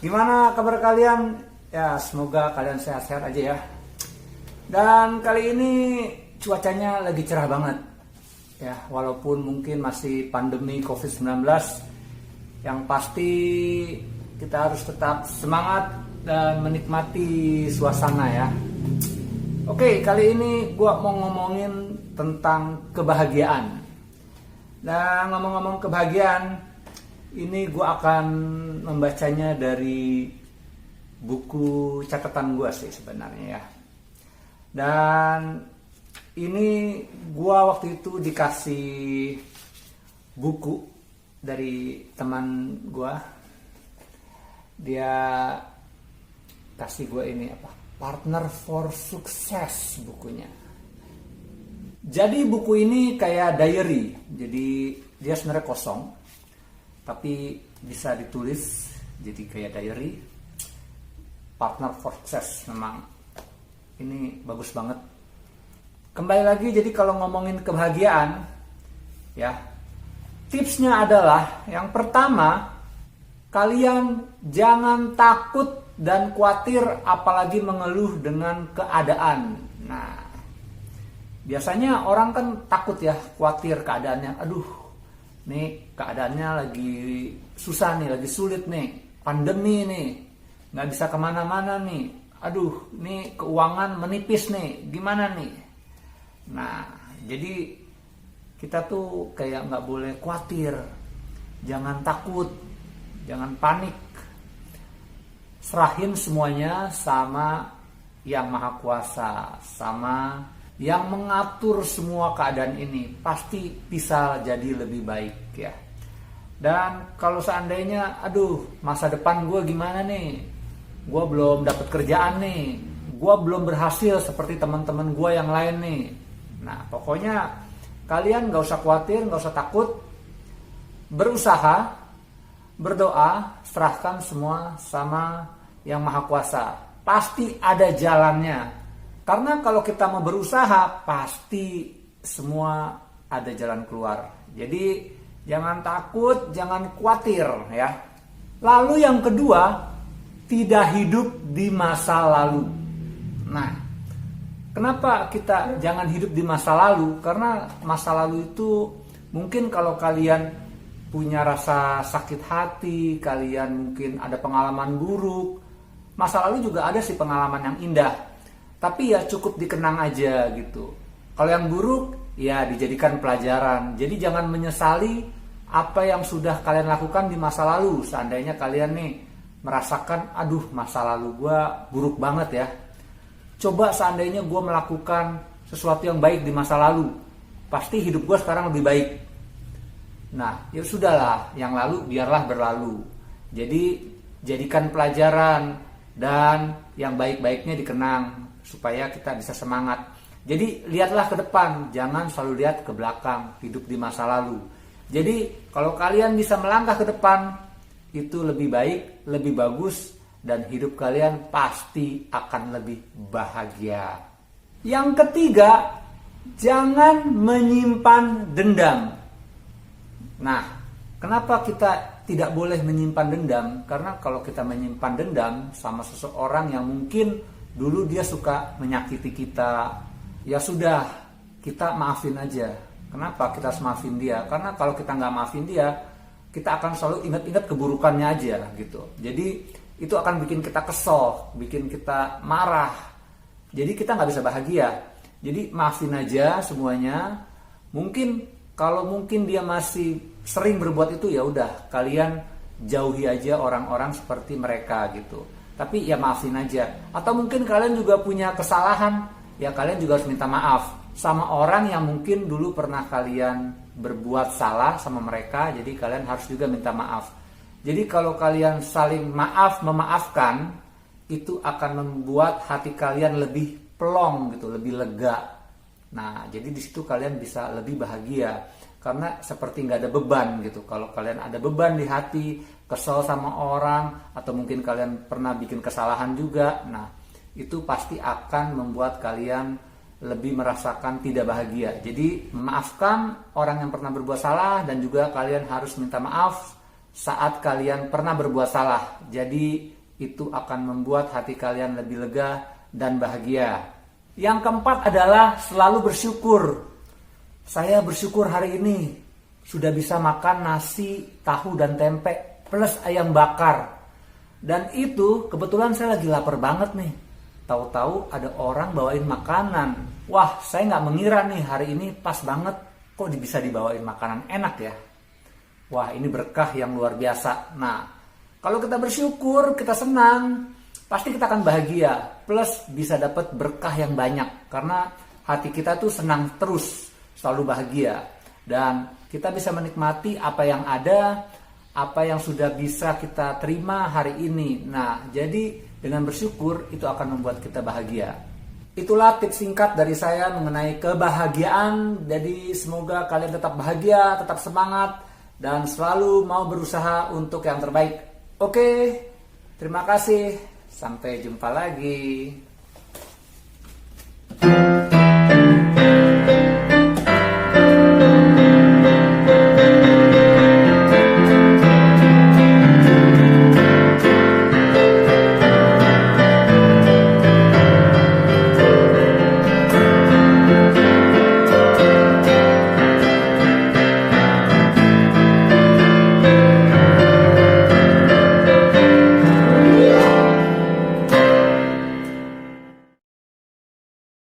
Gimana kabar kalian? Ya, semoga kalian sehat-sehat aja ya. Dan kali ini cuacanya lagi cerah banget. Ya, walaupun mungkin masih pandemi COVID-19, yang pasti kita harus tetap semangat dan menikmati suasana ya. Oke, kali ini gua mau ngomongin tentang kebahagiaan. Dan ngomong-ngomong kebahagiaan, ini gue akan membacanya dari buku catatan gue sih sebenarnya ya. Dan ini gue waktu itu dikasih buku dari teman gue. Dia kasih gue ini apa? Partner for Success bukunya. Jadi buku ini kayak diary. Jadi dia sebenarnya kosong, tapi bisa ditulis jadi kayak diary. Partner for Success, memang ini bagus banget. Kembali lagi, jadi kalau ngomongin kebahagiaan ya, tipsnya adalah yang pertama, kalian jangan takut dan khawatir apalagi mengeluh dengan keadaan. Nah, biasanya orang kan takut ya, khawatir keadaannya. Aduh, nih keadaannya lagi susah nih, lagi sulit nih, pandemi nih, nggak bisa kemana-mana nih, aduh nih keuangan menipis nih, gimana nih. Nah, jadi kita tuh kayak nggak boleh khawatir, jangan takut, jangan panik, serahin semuanya sama Yang Maha Kuasa, sama yang mengatur semua keadaan ini. Pasti bisa jadi lebih baik ya. Dan kalau seandainya aduh masa depan gue gimana nih, gue belum dapat kerjaan nih, gue belum berhasil seperti teman-teman gue yang lain nih. Nah pokoknya kalian gak usah khawatir, gak usah takut, berusaha, berdoa, serahkan semua sama Yang Maha Kuasa. Pasti ada jalannya. Karena kalau kita mau berusaha, pasti semua ada jalan keluar. Jadi jangan takut, jangan khawatir ya. Lalu yang kedua, tidak hidup di masa lalu. Nah, kenapa kita jangan hidup di masa lalu? Karena masa lalu itu mungkin kalau kalian punya rasa sakit hati, kalian mungkin ada pengalaman buruk. Masa lalu juga ada sih pengalaman yang indah. Tapi ya cukup dikenang aja gitu. Kalau yang buruk ya dijadikan pelajaran. Jadi jangan menyesali apa yang sudah kalian lakukan di masa lalu. Seandainya kalian nih merasakan aduh masa lalu gue buruk banget ya. Coba seandainya gue melakukan sesuatu yang baik di masa lalu, pasti hidup gue sekarang lebih baik. Nah ya sudahlah, yang lalu biarlah berlalu. Jadi jadikan pelajaran dan yang baik-baiknya dikenang supaya kita bisa semangat. Jadi lihatlah ke depan, jangan selalu lihat ke belakang, hidup di masa lalu. Jadi kalau kalian bisa melangkah ke depan, itu lebih baik, lebih bagus, dan hidup kalian pasti akan lebih bahagia. Yang ketiga, jangan menyimpan dendam. Nah, kenapa kita tidak boleh menyimpan dendam? Karena kalau kita menyimpan dendam sama seseorang yang mungkin dulu dia suka menyakiti kita, ya sudah, kita maafin aja. Kenapa kita harus maafin dia? Karena kalau kita nggak maafin dia, kita akan selalu ingat-ingat keburukannya aja gitu. Jadi itu akan bikin kita kesel, bikin kita marah. Jadi kita nggak bisa bahagia. Jadi maafin aja semuanya. Mungkin kalau mungkin dia masih sering berbuat itu, ya udah kalian jauhi aja orang-orang seperti mereka gitu. Tapi ya maafin aja. Atau mungkin kalian juga punya kesalahan, ya kalian juga harus minta maaf sama orang yang mungkin dulu pernah kalian berbuat salah sama mereka. Jadi kalian harus juga minta maaf. Jadi kalau kalian saling maaf memaafkan, itu akan membuat hati kalian lebih plong gitu, lebih lega. Nah jadi di situ kalian bisa lebih bahagia. Karena seperti nggak ada beban gitu. Kalau kalian ada beban di hati, kesel sama orang, atau mungkin kalian pernah bikin kesalahan juga, nah itu pasti akan membuat kalian lebih merasakan tidak bahagia. Jadi maafkan orang yang pernah berbuat salah, dan juga kalian harus minta maaf saat kalian pernah berbuat salah. Jadi itu akan membuat hati kalian lebih lega dan bahagia. Yang keempat adalah selalu bersyukur. Saya bersyukur hari ini sudah bisa makan nasi, tahu, dan tempe plus ayam bakar. Dan itu kebetulan saya lagi lapar banget nih. Tahu-tahu ada orang bawain makanan. Wah, saya nggak mengira nih hari ini pas banget kok bisa dibawain makanan enak ya. Wah, ini berkah yang luar biasa. Nah, kalau kita bersyukur, kita senang, pasti kita akan bahagia. Plus bisa dapat berkah yang banyak. Karena hati kita tuh senang terus, selalu bahagia. Dan kita bisa menikmati apa yang ada, apa yang sudah bisa kita terima hari ini. Nah, jadi dengan bersyukur itu akan membuat kita bahagia. Itulah tips singkat dari saya mengenai kebahagiaan. Jadi semoga kalian tetap bahagia, tetap semangat, dan selalu mau berusaha untuk yang terbaik. Oke, terima kasih. Sampai jumpa lagi.